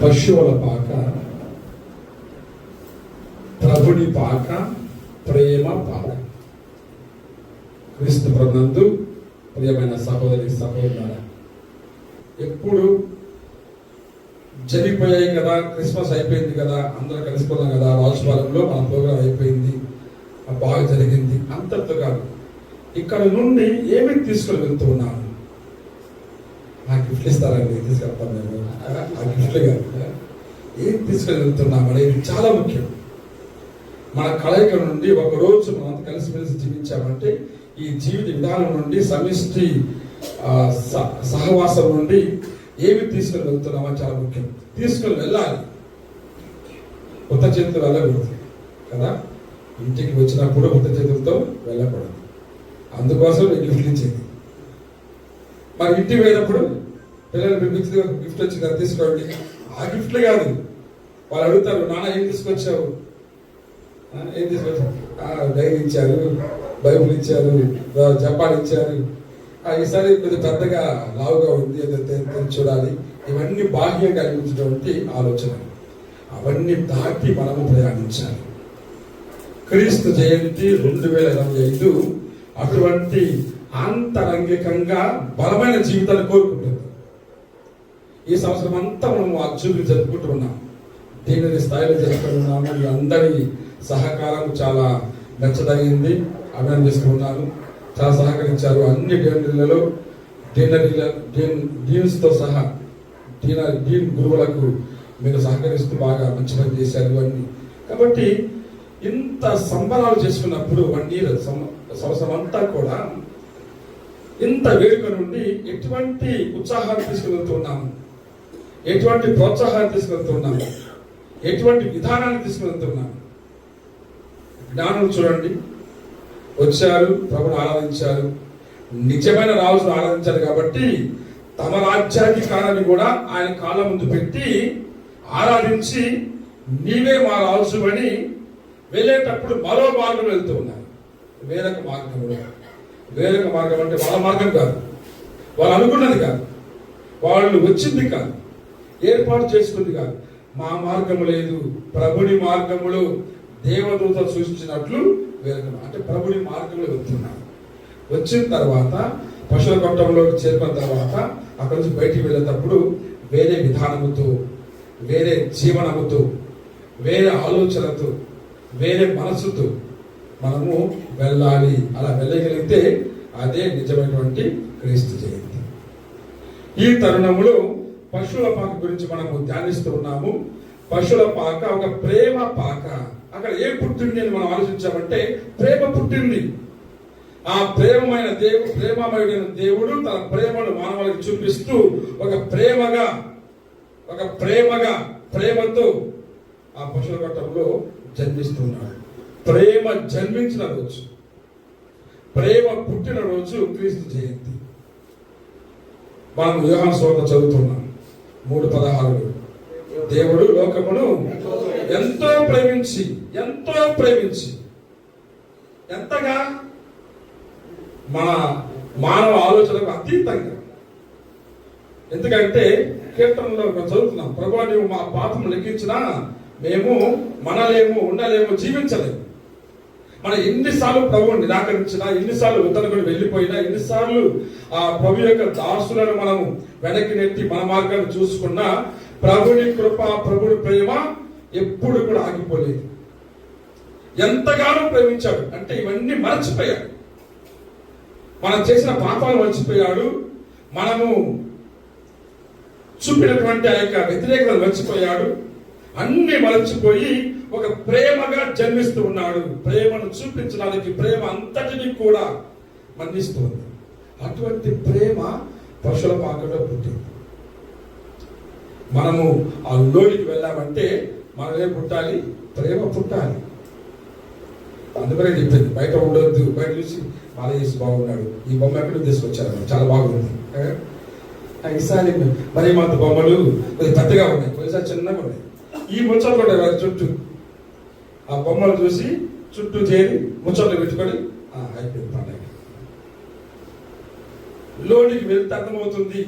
పశువుల పాక, ప్రభుని పాక, ప్రేమ పాక. క్రీస్తు ప్రభునందు ప్రియమైన సహోదరి సహోదరులారా, ఎప్పుడు జరిగిపోయాయి కదా, క్రిస్మస్ అయిపోయింది కదా, అందరూ కలిసిపోదాం కదా, రాజుపాలెంలో మన ప్రోగ్రాం అయిపోయింది, బాగా జరిగింది అంతటితో కాదు. ఇక్కడ నుండి ఏమి తీసుకొని వెళ్తూ ఉన్నాను? ఆ గిఫ్ట్లు ఇస్తారండి, తీసుకెళ్తాను నేను. ఆ గిఫ్ట్లు కాదు, ఏం తీసుకొని వెళ్తున్నాం అనేది చాలా ముఖ్యం. మన కలయిక నుండి ఒకరోజు మనం కలిసిమెలిసి జీవించామంటే ఈ జీవిత విధానం నుండి సమిష్టి సహవాసం నుండి ఏమి తీసుకొని వెళ్తున్నామని చాలా ముఖ్యం. తీసుకొని వెళ్ళాలి, కొత్త చేతులు వెళ్ళకూడదు కదా. ఇంటికి వచ్చినప్పుడు కొత్త చేతులతో వెళ్ళకూడదు, అందుకోసం నేను గిఫ్ట్లు ఇచ్చేది. మరి ఇంటికి పోయినప్పుడు పిల్లలు గిఫ్ట్ వచ్చింది కదా తీసుకోండి, ఆ గిఫ్ట్లు కాదు. వాళ్ళు అడుగుతారు, నాన్న ఏం తీసుకొచ్చావు, ఏం తీసుకొచ్చావు? డైరీ ఇచ్చారు, బైబుల్ ఇచ్చారు, జపాన్ ఇచ్చారు. ఈసారి కొద్దిగా పెద్దగా లావుగా ఉంది, చూడాలి. ఇవన్నీ బాహ్యంగా కలిగించినటువంటి ఆలోచన. అవన్నీ దాటి మనము ప్రయాణించాలి. క్రీస్తు జయంతి 2025 అటువంటి ఆంతరంగికంగా బలమైన జీవితాన్ని కోరుకుంటుంది. ఈ సంవత్సరం అంతా మనం ఆ చూపులు జరుపుకుంటూ ఉన్నాం, దీనిని స్థాయిలో జరుపుకుంటున్నాము. మీ అందరి సహకారం చాలా మెచ్చదగింది, అభినందిస్తున్నాను. చాలా సహకరించారు. అన్ని డిన్నరీలలో డీన్స్తో సహా డీన్ గురువులకు మీరు సహకరిస్తూ బాగా మంచి పని చేశారు అన్ని. కాబట్టి ఇంత సంబరాలు చేసుకున్నప్పుడు 1 year సంవత్సరం అంతా కూడా ఇంత వేడుక నుండి ఎటువంటి ఉత్సాహాన్ని తీసుకువెళ్తున్నాము, ఎటువంటి ప్రోత్సాహాన్ని తీసుకువెళ్తున్నాము, ఎటువంటి విధానాన్ని తీసుకువెళ్తున్నాము. జ్ఞానులు చూడండి, వచ్చారు, ప్రభుని ఆరాధించారు, నిజమైన రాజును ఆరాధించారు కాబట్టి తమ రాజ్యాధికారాన్ని కూడా ఆయన కాళ్ళ ముందు పెట్టి ఆరాధించి నీవే మా రాజు అని వెళ్ళేటప్పుడు మరో మార్గం వెళ్తూ ఉన్నారు. వేరొక మార్గం అంటే వాళ్ళ మార్గం కాదు, వాళ్ళు అనుకున్నది కాదు, వాళ్ళు వచ్చింది కాదు, ఏర్పాటు చేసుకుంది కాదు. మా మార్గము లేదు, ప్రభుని మార్గములు దేవదూతలు సూచించినట్లు వేరొక, అంటే ప్రభుని మార్గంలో వెళ్తున్నారు. వచ్చిన తర్వాత పశువుల కొట్టంలోకి చేరుకున్న తర్వాత అక్కడి నుంచి బయటికి వెళ్ళేటప్పుడు వేరే విధానముతో, వేరే జీవనముతో, వేరే ఆలోచనతో, వేరే మనసుతో మనము వెళ్ళాలి. అలా వెళ్ళగలిగితే అదే నిజమైనటువంటి క్రీస్తు జయంతి. ఈ తరుణంలో పశువుల పాక గురించి మనము ధ్యానిస్తూ ఉన్నాము. పశువుల పాక ఒక ప్రేమ పాక. అక్కడ ఏం పుట్టింది అని మనం ఆలోచించామంటే ప్రేమ పుట్టింది. ఆ ప్రేమమయుడైన దేవుడు తన ప్రేమను మానవులకు చూపిస్తూ ఒక ప్రేమతో ఆ పశువుల ఘట్టంలో జన్మిస్తున్నాడు. ప్రేమ జన్మించిన రోజు, ప్రేమ పుట్టిన రోజు క్రీస్తు జయంతి. మనం యోహాను సువార్త చదువుతున్నాం 3:16. దేవుడు లోకమును ఎంతో ప్రేమించి ఎంతగా, మన మానవ ఆలోచనకు అతీతంగా. ఎందుకంటే కీర్తనలో చదువుతున్నాం, ప్రభువా నీవు మా పాపం లెక్కించినా మేము మనలేము, ఉండలేము, జీవించలేము. మనం ఎన్నిసార్లు ప్రభువుని నిరాకరించినా, ఎన్నిసార్లు ఉత్తరకుని వెళ్ళిపోయినా, ఎన్నిసార్లు ఆ ప్రభు యొక్క దాసులను మనము వెనక్కి నెట్టి మన మార్గాన్ని చూసుకున్నా ప్రభుని కృప, ప్రభుని ప్రేమ ఎప్పుడు కూడా ఆగిపోలేదు. ఎంతగానో ప్రేమించాడు అంటే ఇవన్నీ మర్చిపోయాడు. మనం చేసిన పాపాలు మర్చిపోయాడు, మనము చూపినటువంటి ఆ యొక్క వ్యతిరేకతను మర్చిపోయాడు. అన్ని మరచిపోయి ఒక ప్రేమగా జన్మిస్తూ ఉన్నాడు. ప్రేమను చూపించడానికి ప్రేమ అంతటిని కూడా మన్నిస్తుంది. అటువంటి ప్రేమ పశువుల పాకలో పుట్టింది. మనము ఆ లోనికి వెళ్ళామంటే మనమే పుట్టాలి, ప్రేమ పుట్టాలి. అందుకనే చెప్పింది బయట ఉండొద్దు, బయట చూసి బాలయేసు బాగున్నాడు, ఈ బొమ్మ ఎక్కడ తీసుకొచ్చారు, చాలా బాగుంది. ఈసారి మరి మాత బొమ్మలు కొద్దిగా పెద్దగా ఉన్నాయి, కొద్దిసారి చిన్నగా ఉన్నాయి. ఈ ముచ్చట్లు కూడా చుట్టూ ఆ బొమ్మలు చూసి చుట్టూ చేరి ముచ్చట్లు పెట్టుకొని అయిపోయింది పండుగ. లోనికి వెళ్తే అర్థమవుతుంది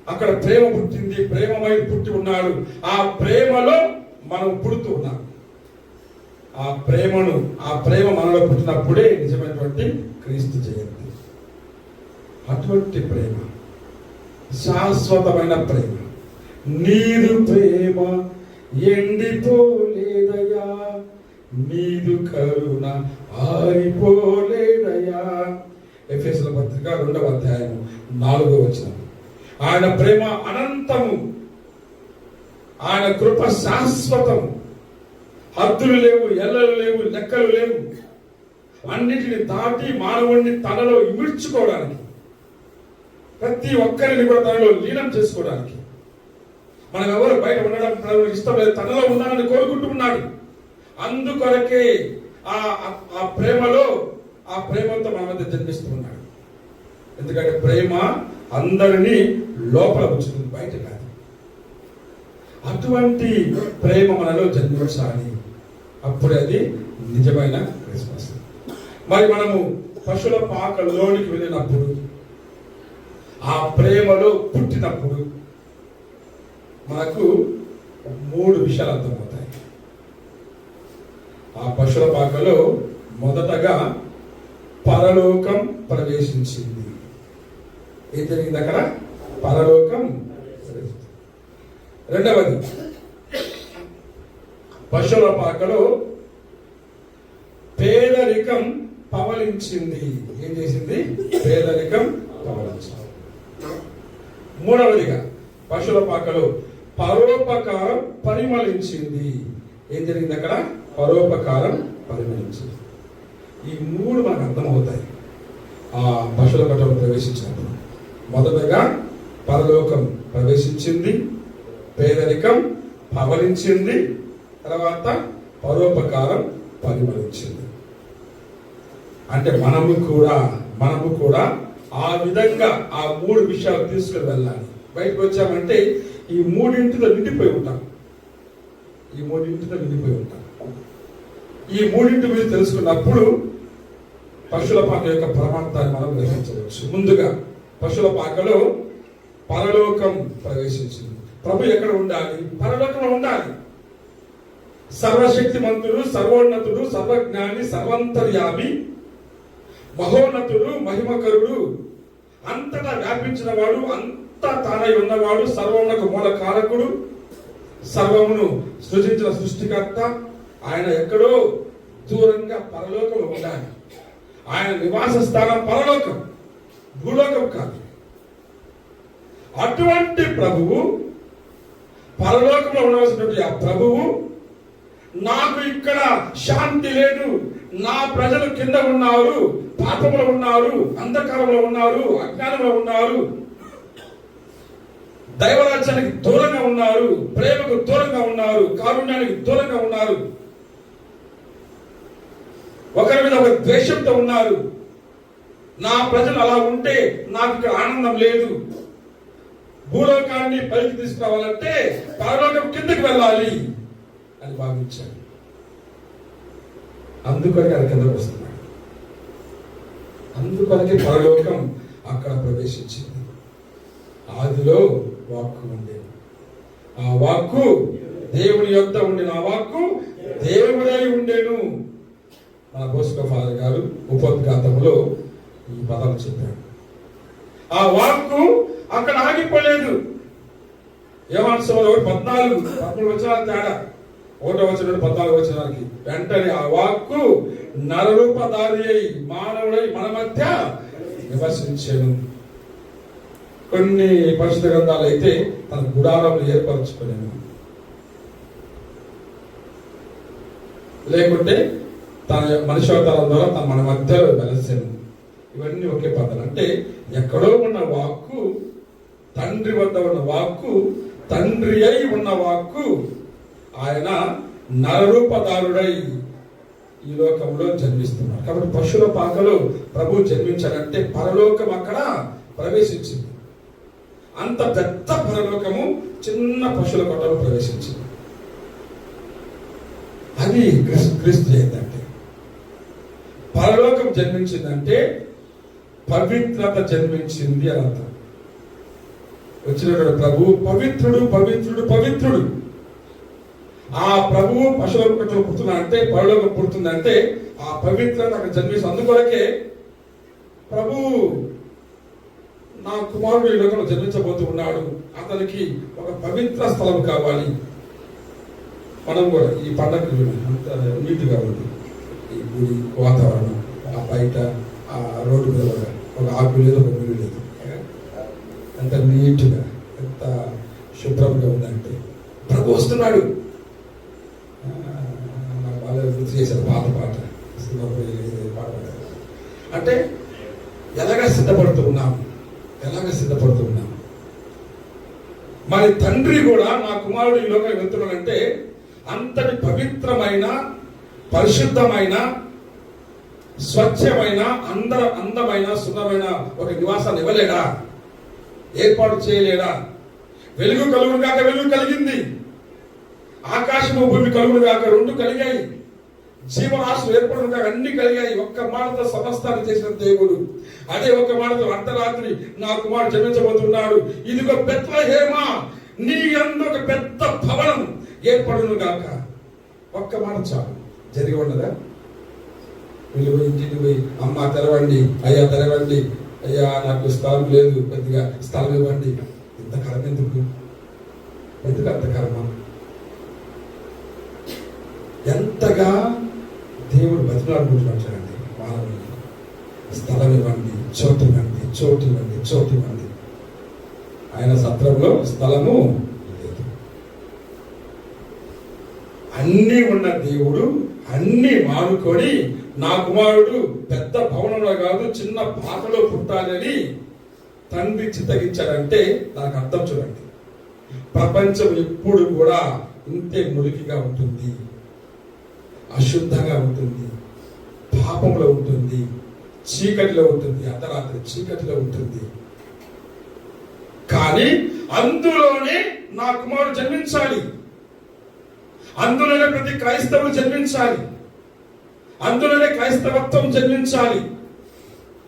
అక్కడ ప్రేమ పుట్టింది, ప్రేమమై పుట్టి ఉన్నాడు. ఆ ప్రేమలో మనం పుడుతూ ఉన్నాం. ఆ ప్రేమ మనలో పుట్టినప్పుడే నిజమైనటువంటి క్రీస్తు జయంతి. అటువంటి ప్రేమ, శాశ్వతమైన ప్రేమ. నీదు ప్రేమ ఎండిపోలేదయా, నీదు కరుణ ఆరిపోలేదయా. ఎఫెసీయుల పత్రిక 2వ అధ్యాయం 4వ వచనం. ఆయన ప్రేమ అనంతము, ఆయన కృప శాశ్వతము. హద్దులు లేవు, ఎల్లలు లేవు, లెక్కలు లేవు. అన్నిటిని దాటి మానవుడిని తనలో ఇమిడ్చుకోవడానికి, ప్రతి ఒక్కరిని కూడా తనలో లీనం చేసుకోవడానికి. మనం ఎవరు బయట ఉండడం తనలో ఇష్టం లేదు, తనలో ఉండాలని కోరుకుంటున్నాడు. అందుకొరకే ఆ ప్రేమతో మన మధ్య జన్మిస్తూ ఉన్నాడు. ఎందుకంటే ప్రేమ అందరినీ లోపల ఉంచుతుంది, బయట కాదు. అటువంటి ప్రేమ మనలో జన్మించాలి, అప్పుడే అది నిజమైన క్రిస్మస్. మరి మనము పశువుల పాకలోనికి వెళ్ళినప్పుడు, ఆ ప్రేమలో పుట్టినప్పుడు మనకు 3 విషయాలు అర్థమవుతాయి. ఆ పశువుల పాకలో మొదటగా పరలోకం ప్రవేశించింది. ఏం జరిగింది అక్కడ? పరలోకం. రెండవది, పశువుల పాకలో పేదరికం పవలించింది. ఏం చేసింది? పేదరికం పవలించింది. మూడవదిగా పశువుల పాకలో పరోపకారం పరిమళించింది. ఏం జరిగింది అక్కడ? పరోపకారం పరిమళించింది. ఈ 3 మనకు అర్థమవుతాయి ఆ పశువుల పాకలో ప్రవేశించినప్పుడు. మొదటగా పరలోకం ప్రవేశించింది, పేదరికం పవలించింది, తర్వాత పరోపకారం పరిమళించింది. అంటే మనము కూడా ఆ విధంగా ఆ 3 విషయాలు తీసుకుని వెళ్ళాలి. బయటకు వచ్చామంటే ఈ 3 నిండిపోయి ఉంటాం. ఈ 3 మీరు తెలుసుకున్నప్పుడు పశువుల పాక యొక్క పరమార్థాన్ని మనం గ్రహించవచ్చు. ముందుగా పశువుల పాకలో పరలోకం ప్రవేశించింది. ప్రభు ఎక్కడ ఉండాలి? పరలోకంలో ఉండాలి. సర్వశక్తిమంతుడు, సర్వోన్నతుడు, సర్వజ్ఞాని, సర్వంతర్యామి, మహోన్నతుడు, మహిమకరుడు, అంతటా వ్యాపించిన వాడు, అంతా తానై ఉన్నవాడు, సర్వమునకు మూల కారకుడు, సర్వమును సృజించిన సృష్టికర్త. ఆయన ఎక్కడో దూరంగా పరలోకంలో ఉండాలి. ఆయన నివాస స్థానం పరలోకం, భూలోకం కాదు. అటువంటి ప్రభువు, పరలోకంలో ఉండవలసినటువంటి ఆ ప్రభువు, నాకు ఇక్కడ శాంతి లేదు, నా ప్రజలు కింద ఉన్నారు, పాపంలో ఉన్నారు, అంధకారంలో ఉన్నారు, అజ్ఞానంలో ఉన్నారు, దైవరాజ్యానికి దూరంగా ఉన్నారు, ప్రేమకు దూరంగా ఉన్నారు, కారుణ్యానికి దూరంగా ఉన్నారు, ఒకరి మీద ఒక ద్వేషంతో ఉన్నారు. నా ప్రజలు అలా ఉంటే నాకు ఇక్కడ ఆనందం లేదు. భూలోకాన్ని పైకి తీసుకురావాలంటే పరలోకం కిందకి వెళ్ళాలి అని భావించాడు. అందుకొరకే అది కిందకు వస్తున్నాడు. అందుకొరకే పరలోకం అక్కడ ప్రవేశించింది. ఆదిలో వాక్కు ఉండేది, ఆ వాక్కు దేవుని యొద్ద ఉండిన, ఆ వాక్కు దేవుడై ఉండేను. మన బోస్కో ఫాదర్ గారు ఉపోద్ఘాతంలో ఈ పదాలు చెప్పాడు. ఆ వాక్కు అక్కడ ఆగిపోలేదు. యోహాను సువార్త 14-13 వచనాల తేడా, 1వ వచనం 14వ వచనానికి. వెంటనే ఆ వాక్కు నరరూపధారి అయి మానవుడై మన మధ్య నివసించెను. కొన్ని పరిశుద్ధ గ్రంథాలు అయితే తన గుడారములు ఏర్పరచుకునేను, లేకుంటే తన మనుష్యావతారం ద్వారా తన మన మధ్యలో వెలసెను. ఇవన్నీ ఒకే పదాలు. అంటే ఎక్కడో ఉన్న వాక్కు, తండ్రి వద్ద ఉన్న వాక్కు, తండ్రి అయి ఉన్న వాక్కు, ఆయన నరరూపధారుడై ఈ లోకంలో జన్మిస్తున్నారు. కాబట్టి పశువుల పాకలో ప్రభు జన్మించాడంటే పరలోకం అక్కడ ప్రవేశించింది. అంత పెద్ద పరలోకము చిన్న పశువుల కొట్టలో ప్రవేశించింది. అది క్రీస్తు ఏంటంటే, పరలోకం జన్మించిందంటే పవిత్రత జన్మించింది అని అర్థం. వచ్చినటువంటి ప్రభువు పవిత్రుడు పవిత్రుడు పవిత్రుడు. ఆ ప్రభువు పశువుల పుడుతున్నా అంటే పరులోకి పుడుతుందంటే ఆ పవిత్రత అక్కడ జన్మిస్తుంది. అందుకొరకే ప్రభువు నా కుమారుడు ఈ లోకంలో జన్మించబోతూ ఉన్నాడు, అతనికి ఒక పవిత్ర స్థలం కావాలి. మనం కూడా ఈ పండగ అంత నీట్గా ఉంది, ఈ గుడి వాతావరణం, ఆ బయట ఆ రోడ్డు మీద ఒక ఆకు లేదు, ఒక గుడి లేదు, ఎంత నీట్గా ఎంత శుభ్రంగా ఉందంటే ప్రభు వస్తున్నాడు. నాకు బాగా గుర్తు చేశారు పాత పాట అంటే ఎలాగ సిద్ధపడుతూ ఉన్నాము, మరి తండ్రి కూడా నా కుమారుడు ఈ లోకానికి వెళ్తున్నాడంటే అంతటి పవిత్రమైన పరిశుద్ధమైన స్వచ్ఛమైన అందమైన సుందరమైన ఒక నివాసాన్ని ఇవ్వలేడా, ఏర్పాటు చేయలేడా? వెలుగు కలుగును కాక వెలుగు కలిగింది, ఆకాశము భూమి కలుగును కాక రెండు కలిగాయి, జీవరాశులు ఏర్పడను కాక అన్ని కలిగాయి. ఒక్క మాటతో సమస్తాన్ని చేసిన దేవుడు. అదే ఒక్క మాటతో అర్ధరాత్రి నా కుమారుడు జన్మించబోతున్నాడు, ఇదిగో బెత్లెహేమా నీ యందు ఒక పెద్ద భవనం ఏర్పడును గాక. ఒక్క మాట చాలు, జరిగి ఉన్నదా? వీళ్ళు పోయి ఇంటికి పోయి అమ్మ తెరవండి, అయ్యా తెరవండి, అయ్యా నాకు స్థలం లేదు, కొద్దిగా స్థలం ఇవ్వండి. ఇంత కర్మ ఎందుకు అంత కర్మ? ఎంతగా దేవుడు బతిలాడుకుంటున్నాడు మానవుని, స్థలం ఇవ్వండి, చోటు ఇవ్వండి. ఆయన సత్రంలో స్థలము లేదు. అన్నీ ఉన్న దేవుడు అన్ని మానుకొని నా కుమారుడు పెద్ద భవనంలో కాదు చిన్న పాకలో పుట్టాలని తండ్రి చిత్తగించాడంటే దానికి అర్థం చూడండి. ప్రపంచం ఎప్పుడు కూడా ఇంతే మురికిగా ఉంటుంది, అశుద్ధంగా ఉంటుంది, పాపంలో ఉంటుంది, చీకటిలో ఉంటుంది, అర్ధరాత్రి చీకటిలో ఉంటుంది. కానీ అందులోనే నా కుమారుడు జన్మించాలి, అందులోనే ప్రతి క్రైస్తవుడు జన్మించాలి, అందులోనే క్రైస్తవత్వం జన్మించాలి,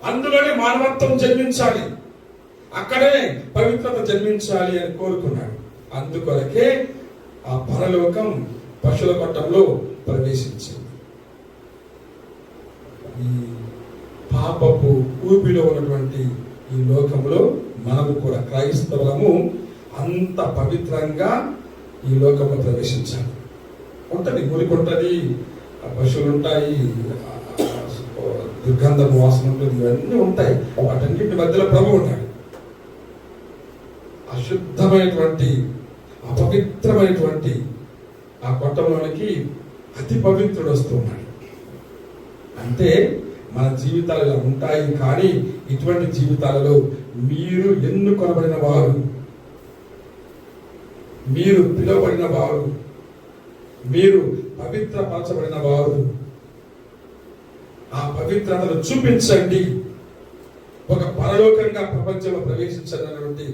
అందులోనే మానవత్వం జన్మించాలి, అక్కడే పవిత్రత జన్మించాలి అని కోరుకున్నాడు. అందుకొరకే ఆ పరలోకం పశువుల కొట్టంలో ప్రవేశించింది. ఈ పాపపు ఊపిలో ఉన్నటువంటి ఈ లోకంలో మనము కూడా క్రైస్తవులము అంత పవిత్రంగా ఈ లోకంలో ప్రవేశించాలి. ఉంటుంది, మురికి ఉంటుంది, పశువులు ఉంటాయి, దుర్గంధపు వాసన ఉంటుంది, ఇవన్నీ ఉంటాయి. వాటన్నింటి మధ్యలో ప్రభు ఉంటాడు. అశుద్ధమైనటువంటి అపవిత్రమైనటువంటి ఆ కొట్టంలోనికి అతి పవిత్రుడు వస్తూ ఉన్నాడు. అంటే మన జీవితాలు ఇలా ఉంటాయి, కానీ ఇటువంటి జీవితాలలో మీరు ఎన్నుకొనబడిన వారు, మీరు పిలువబడిన వారు, మీరు పవిత్రపరచబడిన వారు, ఆ పవిత్రతను చూపించండి. ఒక పరలోకంగా ప్రపంచంలో ప్రవేశించాలన్నటువంటి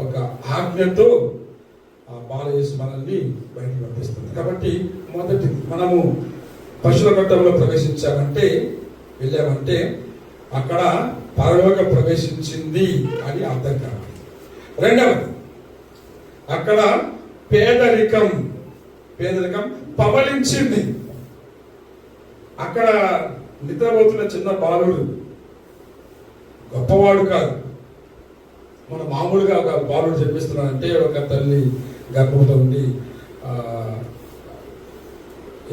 ఒక ఆజ్ఞతో ఆ బాలయేసు మనల్ని బయటకు పంపిస్తుంది. కాబట్టి మొదటి మనము పశువుల కొట్టంలో ప్రవేశించామంటే, వెళ్ళామంటే అక్కడ పరలోక ప్రవేశించింది అని అర్థం కావాలి. రెండవది, అక్కడ పేదరికం పవలించింది. అక్కడ నిద్రపోతున్న చిన్న బాలుడు గొప్పవాడు కాదు. మన మామూలుగా ఒక బాలుడు జన్మిస్తున్నాడంటే ఒక తల్లి గర్భంతో ఉండి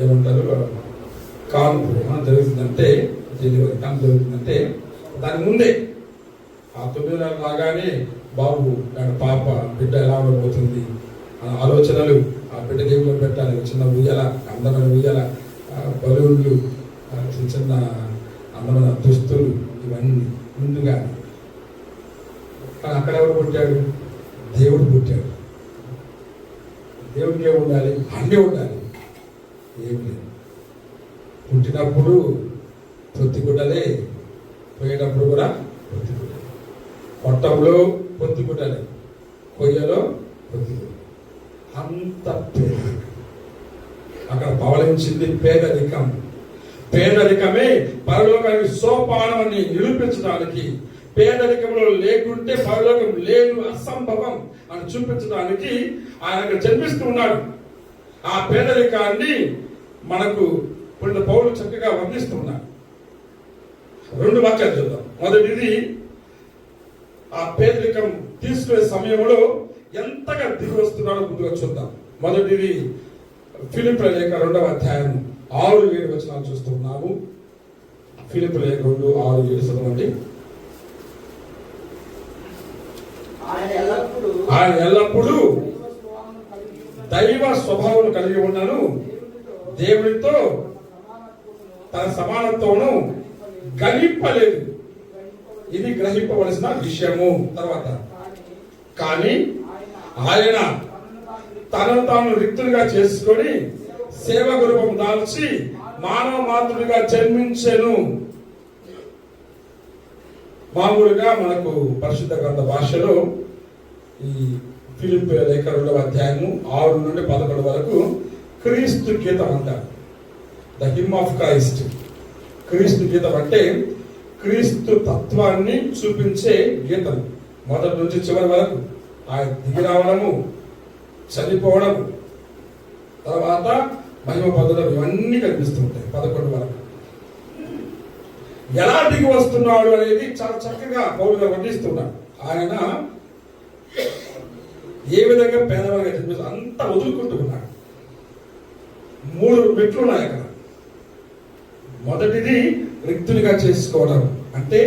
ఏమంటారు కాన్పు జరుగుతుందంటే, డెలివరీ కాన్పు జరుగుతుందంటే దాని ముందే ఆ 9 నెలలు రాగానే బాబు పాప బిడ్డ ఎలా ఉండబోతుంది ఆ ఆలోచనలు, ఆ బిడ్డ దేవుళ్ళు పెట్టాలి, చిన్న ఉయ్యాల, అందమైన ఉయ్యాల, బలూన్లు, చిన్న అందమైన దుస్తులు, ఇవన్నీ ముందుగా. కానీ అక్కడ ఎవరు పుట్టాడు? దేవుడు పుట్టాడు. దేవుడికి ఏమి ఉండాలి? అన్నీ ఉండాలి. ఏమి లేదు. పుట్టినప్పుడు పొత్తిగుడ్డలే, పోయేటప్పుడు కూడా పొత్తిగుడ్డలే, కొట్టంలో పొత్తిగుడ్డలే, కొయ్యలో పొత్తిగుడ్డలే. అంత పేదరికం అక్కడ పవలించింది. పేదరికమే పరలోకానికి సోపానం అని నిరూపించడానికి పేదరికంలో లేకుంటే పరలోకం లేదు, అసంభవం అని చూపించడానికి ఆయన అక్కడ జన్మిస్తూ ఉన్నాడు. ఆ పేదరికాన్ని మనకు పుణ్య పౌరులు చక్కగా వర్ణిస్తూ ఉన్నారు. 2 వాక్యాలు చూద్దాం. మొదటిది, ఆ పేదరికం తీసుకునే సమయంలో ఎంతగా దిగి వస్తున్నాడో ముందుగా చూద్దాం. మొదటిది ఫిలిప్పీయుల లేఖ 2వ అధ్యాయం 6-7 వచనాలు చూస్తూ ఉన్నాము. ఫిలిప్పీయుల లేఖ 2:6-7 చదవండి. ఆయన ఎల్లప్పుడూ దైవ స్వభావం కలిగి ఉన్నాను, దేవుడితో తన సమానత్వమును గణింపలేదు. ఇది గ్రహింపవలసిన విషయము. తర్వాత, కానీ ఆయన తనను తాను రిక్తులుగా చేసుకొని సేవక రూపం దాల్చి మానవ మాతృడిగా జన్మించెను. మామూలుగా మనకు పరిశుద్ధ గ్రంథ భాషలో ఈ ఫిలిప్పీయుల లేఖ 2వ అధ్యాయము 6-11 వరకు క్రీస్తు గీతం అంటారు. The him of Christ. క్రీస్తు గీతం అంటే క్రీస్తు తత్వాన్ని చూపించే గీతం. మొదటి నుంచి చివరి వరకు ఆయన దిగి రావడము, చనిపోవడము, తర్వాత మహిమ పొందడం, ఇవన్నీ కనిపిస్తూ ఉంటాయి 11 వరకు. ఎలా దిగి వస్తున్నాడు అనేది చాలా చక్కగా పౌలుగా వర్ణిస్తున్నాడు. ఆయన ఏ విధంగా పేదవాడిగా జన్మిస్తూ అంతా వదులుకుంటూ ఉన్నాడు. 3 మెట్లు ఉన్నాయి అక్కడ. మొదటిది రిక్తునిగా చేసుకోవడం, అంటే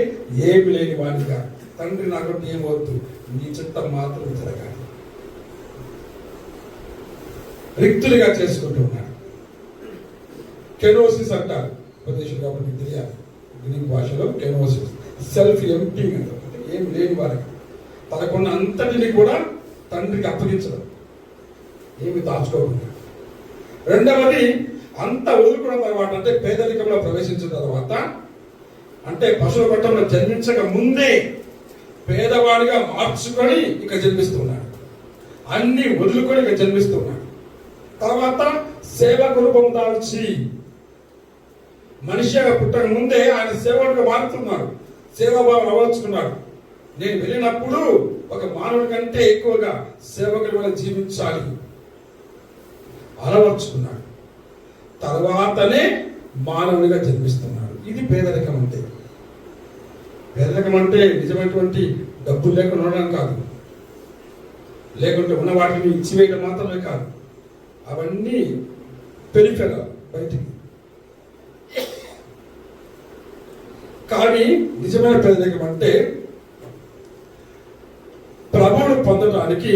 ఏమి లేని వాడిగా, తండ్రి నాకు ఏమవుతూ నీ చిత్తం మాత్రం జరగాలి, రిక్తునిగా చేసుకుంటూ ఉన్నాడు. కెనోసిస్ అంటారు ఉపదేశం కాబట్టి తెలియాలి. గ్రీక్ భాషలో కెనోసిస్, సెల్ఫ్ ఎంప్టింగ్ అంటారు. ఏమి లేని వారిగా తనకున్న అంతటిని కూడా తండ్రికి అప్పగించడం, ఏమి దాచుకోకుండా. రెండవది, అంత వదులుకున్న తర్వాత, అంటే పేదరికంలో ప్రవేశించిన తర్వాత, అంటే పశువుల పట్టణంలో జన్మించక ముందే పేదవాడిగా మార్చుకొని ఇక జన్మిస్తున్నాడు. అన్ని వదులుకొని ఇక జన్మిస్తున్నాడు. తర్వాత సేవకు రూపం దాల్చి, మనిషిగా పుట్టక ముందే ఆయన సేవకుడిగా మారుతున్నాడు, సేవాభావం అలవర్చుకున్నాడు. నేను వెళ్ళినప్పుడు ఒక మానవుడి కంటే ఎక్కువగా సేవకుడి వల్ల జీవించాలి అలవర్చుకున్నాడు. తర్వాతనే మానవునిగా జన్మిస్తున్నాడు. ఇది పేదరికం అంటే. పేదరికం అంటే నిజమైనటువంటి డబ్బులు లేకుండా ఉండడం కాదు, లేకుంటే ఉన్న వాటిని ఇచ్చివేయడం మాత్రమే కాదు, అవన్నీ పెరిఫెరల్, బయటికి. కానీ నిజమైన పేదరికం అంటే ప్రభువును పొందడానికి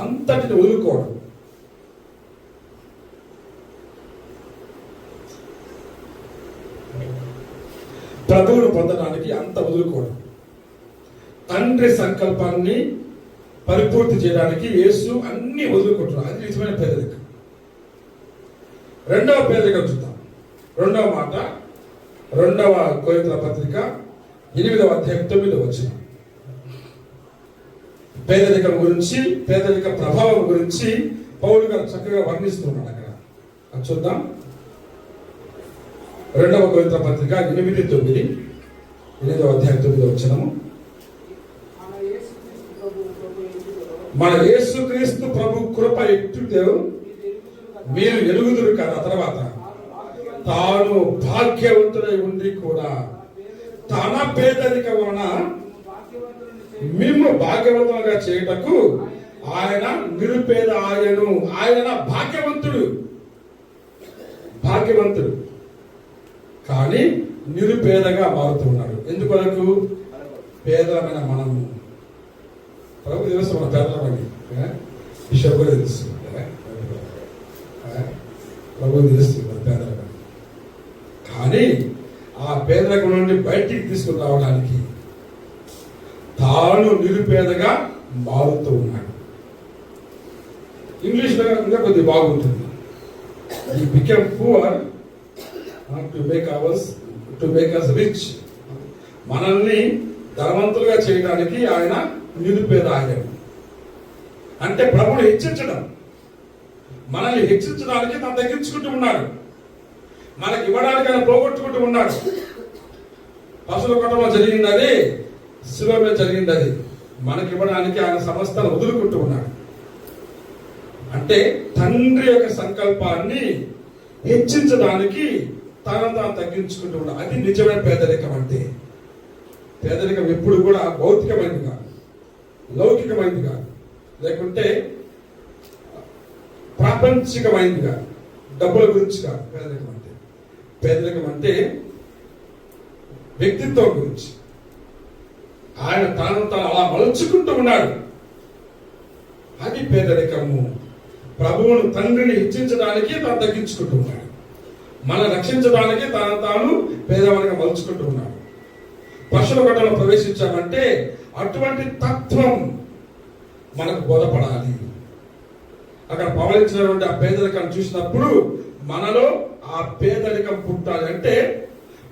అంతటిని వదులుకోవడం. ప్రభువును పొందడానికి అంత వదులుకోవడం. తండ్రి సంకల్పాన్ని పరిపూర్తి చేయడానికి యేసు అన్ని వదులుకుంటున్నారు. అది నిజమైన పేదరికం. రెండవ పేదరికం చూద్దాం. రెండవ మాట 2వ కొరింథీయుల పత్రిక 8వ అధ్యాయం 9వ వచనం. పేదరికం గురించి, పేదరిక ప్రభావం గురించి పౌలు గారు చక్కగా వర్ణిస్తున్నాడు అక్కడ. అది చూద్దాం. 2వ కొరింథీయుల పత్రిక 8:9, 8వ అధ్యాయం 9వ వచనము. మన యేసుక్రీస్తు ప్రభు కృప ఎట్టిదో మీరు ఎరుగుదురు కదా. తర్వాత, తాను భాగ్యవంతుడై ఉండి కూడా తన పేదరికం వలన మిమ్ము భాగ్యవంతులుగా చేయుటకు ఆయన నిరుపేద ఆయను. ఆయన భాగ్యవంతుడు, భాగ్యవంతుడు కానీ నిరుపేదగా మారుతున్నాడు. ఎందుకొరకు? పేదలమైన మనము. ప్రభు తెలుసు మన పేదలమని, విషయం కూడా తెలుసు. ప్రభు తెలుస్తుంది మన పేదలమని. కానీ ఆ పేదరికం నుండి బయటికి తీసుకుని రావడానికి తాను నిరుపేదగా మారుతూ ఉన్నాడు. ఇంగ్లీష్లో ఇంకా కొద్దిగా బాగుంటుంది. He became poor to make us rich. మనల్ని ధనవంతులుగా చేయడానికి ఆయన నిరుపేద అయ్యాడు. అంటే ప్రభువుని హెచ్చించడం, మనల్ని హెచ్చించడానికి తను తగ్గించుకుంటూ ఉన్నాడు, మనకి ఇవ్వడానికి ఆయన పోగొట్టుకుంటూ ఉన్నాడు. పశువుల కొట్టంలో జరిగింది అదే. శిలువ మీద జరిగింది అది. మనకి ఇవ్వడానికి ఆయన సమస్తాన్ని వదులుకుంటూ ఉన్నాడు. అంటే తండ్రి యొక్క సంకల్పాన్ని హెచ్చించడానికి తాను తగ్గించుకుంటూ ఉన్నాడు. అది నిజమైన పేదరికం. అంటే పేదరికం ఎప్పుడు కూడా భౌతికమైనది కాదు, లౌకికమైనది కాదు, లేకుంటే ప్రాపంచికమైనది కాదు, డబ్బుల గురించి కాదు. పేదరికం అంటే వ్యక్తిత్వం గురించి. ఆయన తాను అలా మలుచుకుంటూ ఉన్నాడు. అది పేదరికము. ప్రభువును తండ్రిని హెచ్చించడానికి తాను తగ్గించుకుంటూ ఉన్నాడు. మన రక్షించడానికి తాను పేదవానిగా మలుచుకుంటూ ఉన్నాడు. పశుల గొట్టంలో ప్రవేశించామంటే అటువంటి తత్వం మనకు బోధపడాలి. అక్కడ పవలించినటువంటి ఆ పేదరికాన్ని చూసినప్పుడు మనలో ఆ పేదరికం పుట్టాలి. అంటే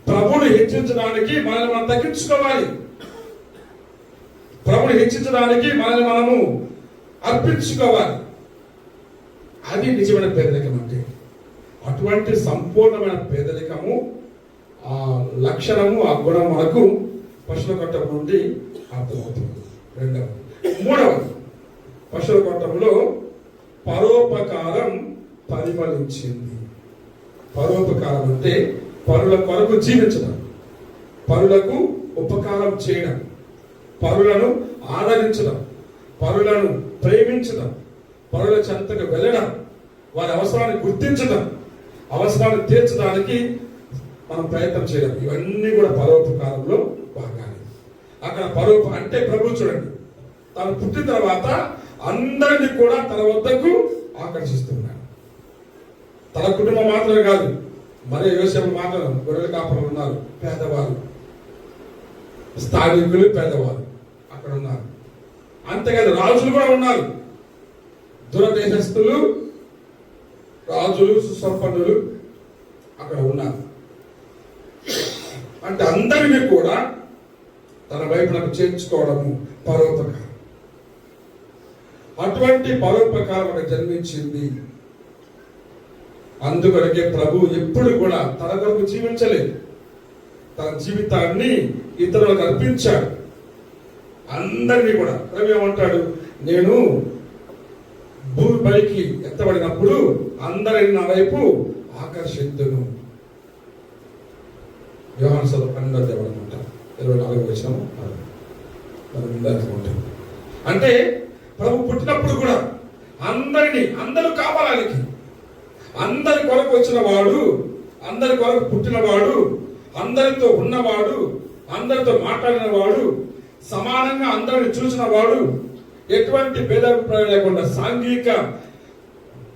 ప్రభువుని హెచ్చించడానికి మనల్ని మనం తగ్గించుకోవాలి. ప్రభుని హెచ్చించడానికి మనల్ని మనము అర్పించుకోవాలి. అది నిజమైన పేదరికం. అంటే అటువంటి సంపూర్ణమైన పేదరికము, ఆ లక్షణము, ఆ గుణం మనకు పశువుల కొట్టం నుండి అర్థమవుతుంది. మూడవది, పశువుల కొట్టంలో పరోపకారం పరిమళించింది. పరోపకారం అంటే పరుల కొరకు జీవించడం, పరులకు ఉపకారం చేయడం, పరులను ఆదరించడం, పరులను ప్రేమించడం, పరుల చెంతకు వెళ్ళడం, వారి అవసరాన్ని గుర్తించడం, అవసరాన్ని తీర్చడానికి మనం ప్రయత్నం చేయడం, ఇవన్నీ కూడా పరోపకారంలో భాగాలు. అక్కడ అంటే ప్రభు చూడండి, తాను పుట్టిన తర్వాత అందరినీ కూడా తన వద్దకు ఆకర్షిస్తున్నాడు. తన కుటుంబం మాత్రమే కాదు, మరే యోసేపు మాత్రం గొర్రెల కాపరులు ఉన్నారు, పేదవారు, స్థానికులు, పేదవారు అక్కడ ఉన్నారు. అంతేకాదు రాజులు కూడా ఉన్నారు. దురదేశస్తులు, రాజులు, సుసంపన్నులు అక్కడ ఉన్నారు. అంటే అందరినీ కూడా తన వైపునకు చేర్చుకోవడము పరోపకారం. అటువంటి పరోపకారం అక్కడ జన్మించింది. అందుకొరకే ప్రభు ఎప్పుడు కూడా తన కొరకు జీవించలేదు, తన జీవితాన్ని ఇతరులకు అర్పించాడు. అందరినీ కూడా ప్రభు ఏమంటాడు, నేను భూమి పైకి ఎత్తబడినప్పుడు అందరిని నా వైపు ఆకర్షిద్దును. యోహాను సువార్త 12:24 వచనం. అంటే ప్రభు పుట్టినప్పుడు కూడా అందరూ కావాలని, అందరి కొరకు వచ్చిన వాడు, అందరి కొరకు పుట్టినవాడు, అందరితో ఉన్నవాడు, అందరితో మాట్లాడిన వాడు, సమానంగా అందరిని చూసిన వాడు, ఎటువంటి భేదాభిప్రాయం లేకుండా, సాంఘిక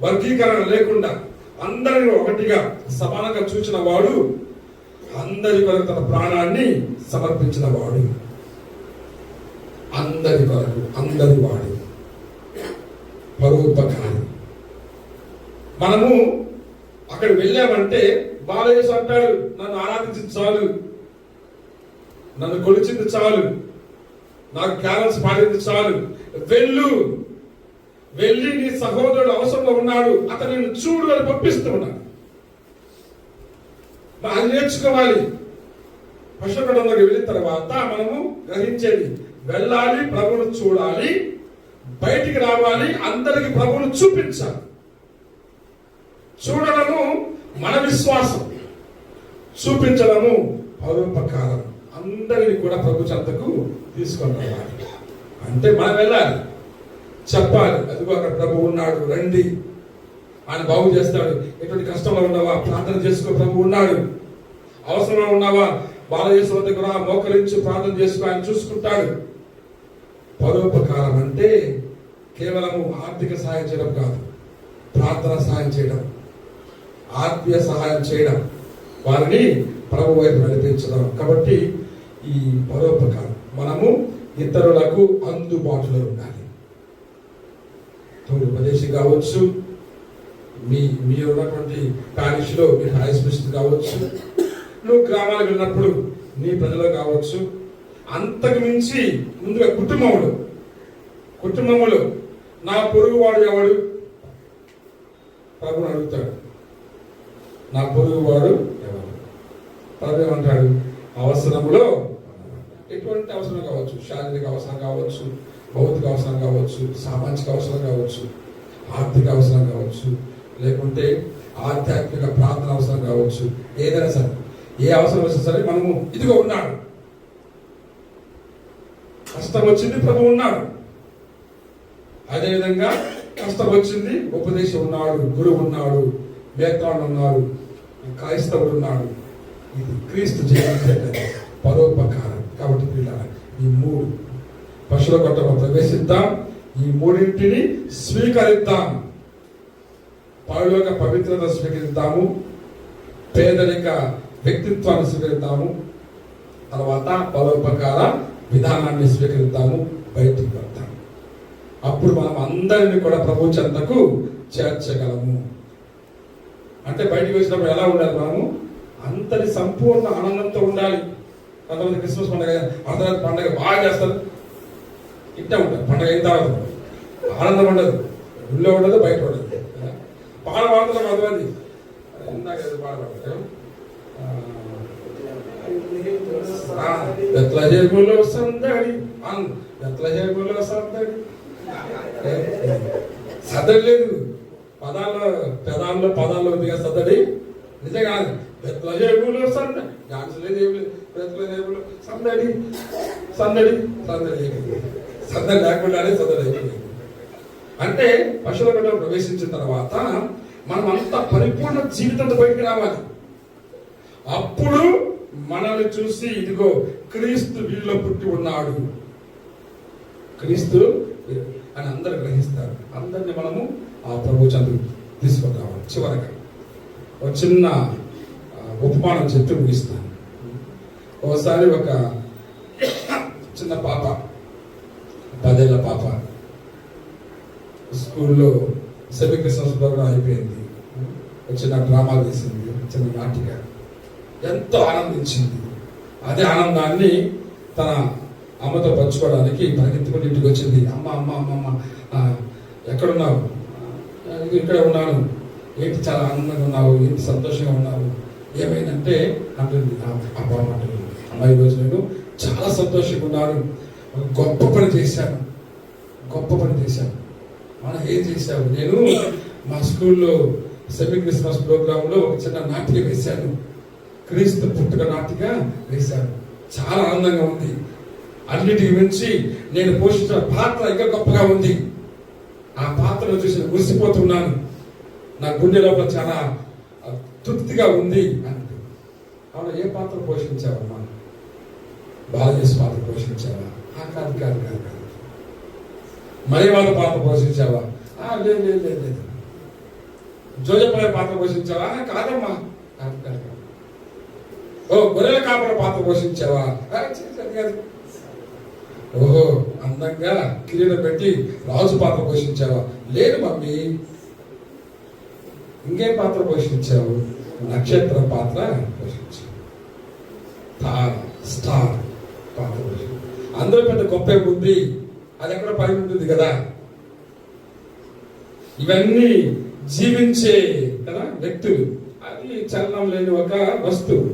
వర్గీకరణ లేకుండా అందరిని ఒకటిగా సమానంగా చూసిన వాడు, అందరి కొరకు తన ప్రాణాన్ని సమర్పించిన వాడు, అందరి కొరకు, అందరి వాడు, పరోపకారి. మనము అక్కడ వెళ్ళామంటే బాలయేసు అంటాడు, నన్ను ఆరాధించింది చాలు, నన్ను కొలిచింది చాలు, నాకు క్యారల్స్ పాడింది చాలు, వెళ్ళి నీ సహోదరుడు అవసరంలో ఉన్నాడు, అతను నిన్ను చూడు అని పంపిస్తూ ఉన్నాడు. అది నేర్చుకోవాలి. పశుకటంలోకి వెళ్ళిన తర్వాత మనము గ్రహించేది, వెళ్ళాలి, ప్రభువును చూడాలి, బయటికి రావాలి, అందరికి ప్రభువును చూపించాలి. చూడడము మన విశ్వాసం, చూపించడము పరోపకారం. అందరిని కూడా ప్రభు చెంతకు తీసుకొని రావాలి. అంటే మనం వెళ్ళాలి, చెప్పాలి, అదిగో అక్కడ ప్రభు ఉన్నాడు, రండి, ఆయన బాగు చేస్తాడు. ఎటువంటి కష్టంలో ఉన్నావా ప్రార్థన చేసుకో, ప్రభు ఉన్నాడు. అవసరంలో ఉన్నావా బాలయేసు దగ్గర మోకరించి ప్రార్థన చేసుకో, ఆయన చూసుకుంటాడు. పరోపకారం అంటే కేవలము ఆర్థిక సహాయం చేయడం కాదు, ప్రార్థన సహాయం చేయడం, ఆత్మీయ సహాయం చేయడం, వారిని ప్రభు వైపు నడిపించడం. కాబట్టి ఈ పరోపకారం మనము ఇతరులకు అందుబాటులో ఉండాలి. తోటి ఉపదేశం కావచ్చు, మీరు ఉన్నటువంటి ప్యారిష్ లో మీరు హైస్ మినిస్టర్ కావచ్చు, నువ్వు గ్రామాలకు వెళ్ళినప్పుడు నీ ప్రజలు కావచ్చు, అంతకు మించి ముందుగా కుటుంబములు నా పొరుగువాడు ఎవడు ప్రభుని అడుగుతాడు. నా పొరుగువాడు ఎవరు? ప్రభు ఏమంటాడు, అవసరంలో ఎటువంటి అవసరం కావచ్చు, శారీరక అవసరం కావచ్చు, భౌతిక అవసరం కావచ్చు, సామాజిక అవసరం కావచ్చు, ఆర్థిక అవసరం కావచ్చు, లేకుంటే ఆధ్యాత్మిక ప్రార్థన అవసరం కావచ్చు, ఏదైనా సరే ఏ అవసరం వచ్చినా సరే మనము ఇదిగో ఉన్నాడు. కష్టం వచ్చింది, ప్రభు ఉన్నాడు. అదేవిధంగా కష్టం వచ్చింది, ఉపదేశం ఉన్నాడు, గురువు ఉన్నాడు, వేత్రాడు ఉన్నాడు, క్రైస్తవుడు ఉన్నాడు. ఇది క్రీస్తు చేయాలి పరోపకారం. కాబట్టి పిల్లలు ఈ మూడు పశువుల కొట్టలో ప్రవేశిద్దాం, ఈ మూడింటిని స్వీకరిద్దాం. పరలోక పవిత్రత స్వీకరిద్దాము, పేదరిక వ్యక్తిత్వాన్ని స్వీకరిద్దాము, తర్వాత పరోపకార విధానాన్ని స్వీకరిద్దాము, బయటికి వెళ్తాము. అప్పుడు మనం అందరినీ కూడా ప్రభు చెంతకు చేర్చగలము. అంటే బయటికి వచ్చినప్పుడు ఎలా ఉండాలి? మనము అంతటి సంపూర్ణ ఆనందంతో ఉండాలి. కొంతమంది క్రిస్మస్ పండుగ, అర్ధరాత్రి పండుగ బాగా చేస్తారు, ఇట్లా ఉంటారు. పండుగ అయిన తర్వాత ఆనందం ఉండదు, ఊళ్ళో ఉండదు, బయట ఉండదు. పాట పాడుతున్నారు కొంతమంది, ఇందాక పాట పాడతారు, బెత్లెహేములో సందడి, బెత్లెహేములో సందడి. సదడి లేదు, పదాల్లో ఉందిగా సదడి, నిజంగా బెత్లెహేములో సందడి, డాన్స్ లేదు, ఏమి లేదు. బెత్లెహేములో సందడి సందడి సందడి సందడి లేకుండానే సందడి అయిపోయింది. అంటే పశువుల గడ్డలో ప్రవేశించిన తర్వాత మనం అంతా పరిపూర్ణ జీవితంతో బయటికి రావాలి. అప్పుడు మనల్ని చూసి ఇదిగో క్రీస్తు వీళ్ళలో పుట్టి ఉన్నాడు, క్రీస్తు అని అందరు గ్రహిస్తారు. అందరినీ మనము ఆ ప్రభు చంద్రు తీసుకొని రావాలి. చివరగా ఒక చిన్న ఉపమానం చెప్పి ముగిస్తాను. ఒకసారి ఒక చిన్న పాప, 10 ఏళ్ల పాప, స్కూల్లో సెమీ క్రిస్మస్ ప్రోగ్రాం అయిపోయింది, చిన్న డ్రామా తీసింది, చిన్న నాటిక, ఎంతో ఆనందించింది. అదే ఆనందాన్ని తన అమ్మతో పంచుకోవడానికి పరిగెత్తుకుని ఇంటికి వచ్చింది. అమ్మ అమ్మ అమ్మమ్మ ఎక్కడున్నావు? ఇక్కడ ఉన్నాను. ఏంటి చాలా ఆనందంగా ఉన్నావు, ఏంటి సంతోషంగా ఉన్నావు, ఏమైందంటే అంటుంది ఆ బాబు అంటుంది, అమ్మాయి రోజు నేను చాలా సంతోషంగా ఉన్నాను, గొప్ప పని చేశాను. మనం ఏం చేశావు? నేను మా స్కూల్లో సెమీ క్రిస్మస్ ప్రోగ్రాంలో ఒక చిన్న నాటిక వేశాను, క్రీస్తు పుట్టుక నాటిక వేశాను. చాలా ఆనందంగా ఉంది. అన్నిటికి మించి నేను పోషించిన పాత్ర ఇంకా గొప్పగా ఉంది. ఆ పాత్రను చూసి మురిసిపోతున్నాను. నా గుండె లోపల చాలా తృప్తిగా ఉంది అంటే, అవును, ఏ పాత్ర పోషించావమ్మా? బాలయేసు పాత్ర పోషించావా? కాదు. మరి వాళ్ళ పాత్ర పోషించావా? లేదు. జోజపల్లి పాత్ర పోషించావా? కాదమ్మా. కాదు. ఓ గొర్రెల కాపర పాత్ర పోషించావా? కాదు. ఓహో, అందంగా కిరీటం పెట్టి రాజు పాత్ర పోషించావా? లేదు మమ్మీ. ఇంకేం పాత్ర పోషించావు? నక్షత్ర పాత్ర పోషించావు, స్టార్ పాత్ర పోషించావు. అందరూ పెద్ద గొప్ప ఉంది, అది ఎక్కడ పైన ఉంటుంది కదా. ఇవన్నీ జీవించే కదా వ్యక్తులు, అది చలనం లేని ఒక వస్తువు.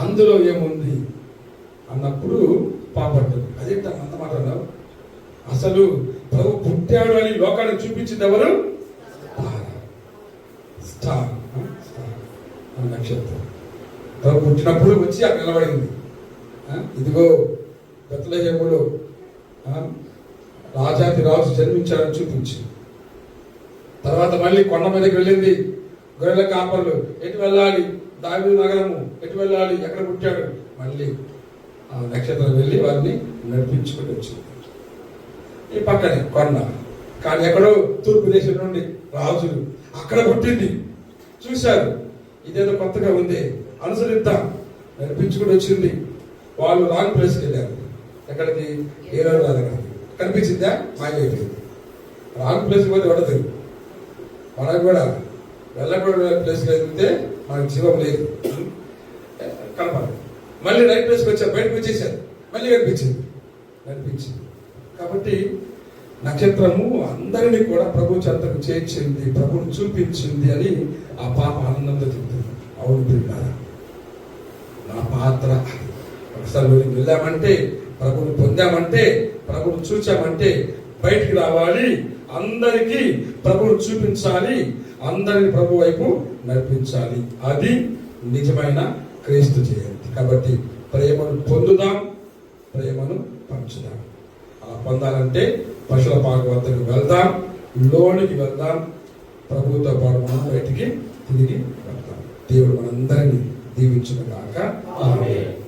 అందులో ఏముంది అన్నప్పుడు పాపడ్డది. అదేంట అంత మాట అన్నావు? అసలు ప్రభు పుట్టాడు అని లోకానికి చూపించింది ఎవరు? స్టార్, నక్షత్రం. ప్రభు పుట్టినప్పుడు వచ్చి అక్కడ నిలబడింది. ఇదిగో బెత్లెహేములో రాజాతి రాజు జన్మించాడని చూపించింది. తర్వాత మళ్ళీ కొండ మీదకి వెళ్ళింది. గొర్రెల కాపర్లు ఎటు వెళ్ళాలి, దావీదు నగరము ఎటు వెళ్ళాలి, ఎక్కడ పుట్టాడు, మళ్ళీ ఆ నక్షత్రం వెళ్ళి వారిని నడిపించుకుని వచ్చింది. ఈ పక్కనే కొండ, కానీ ఎక్కడో తూర్పు దేశం నుండి రాజులు అక్కడ పుట్టింది. చూశారు, ఇదేదో కొత్తగా ఉంది, అనుసరిద్దాం, నడిపించుకుని వచ్చింది. వాళ్ళు రాంగ్ ప్లేస్కి వెళ్ళారు. ఎక్కడికి? ఏ రోజు రాదు. కనిపించిందా? మాయమైపోయింది. రాంగ్ ప్లేస్కి పోతే పడదు. మనకు కూడా వెళ్ళకూడదు ప్లేస్కి వెళ్తే మనకు జీవం లేదు, కనపడదు. మళ్ళీ రైట్ ప్లేస్కి వచ్చారు, బయటకు వచ్చేసారు, మళ్ళీ నడిపించింది. కాబట్టి నక్షత్రము అందరినీ కూడా ప్రభు చెంతకు చేర్చింది, ప్రభుని చూపించింది అని ఆ పాప ఆనందంతో చెప్తుంది. అవును పిల్లరా, నా పాత్ర అది. అసలు వెళ్ళామంటే, ప్రభుని పొందామంటే, ప్రభుని చూచామంటే బయటికి రావాలి, అందరికీ ప్రభువును చూపించాలి, అందరిని ప్రభు వైపు నడిపించాలి. అది నిజమైన క్రీస్తు జయంతి. కాబట్టి ప్రేమను పొందుదాం, ప్రేమను పంచుదాం. ఆ పొందాలంటే పశువుల పాక వద్దకు వెళ్దాం, లోనికి వెళ్దాం, ప్రభువుతో పాటు మనం బయటికి తిరిగి వెళ్తాం. దేవుడు మనందరినీ దీవించును గాక. ఆమేన్.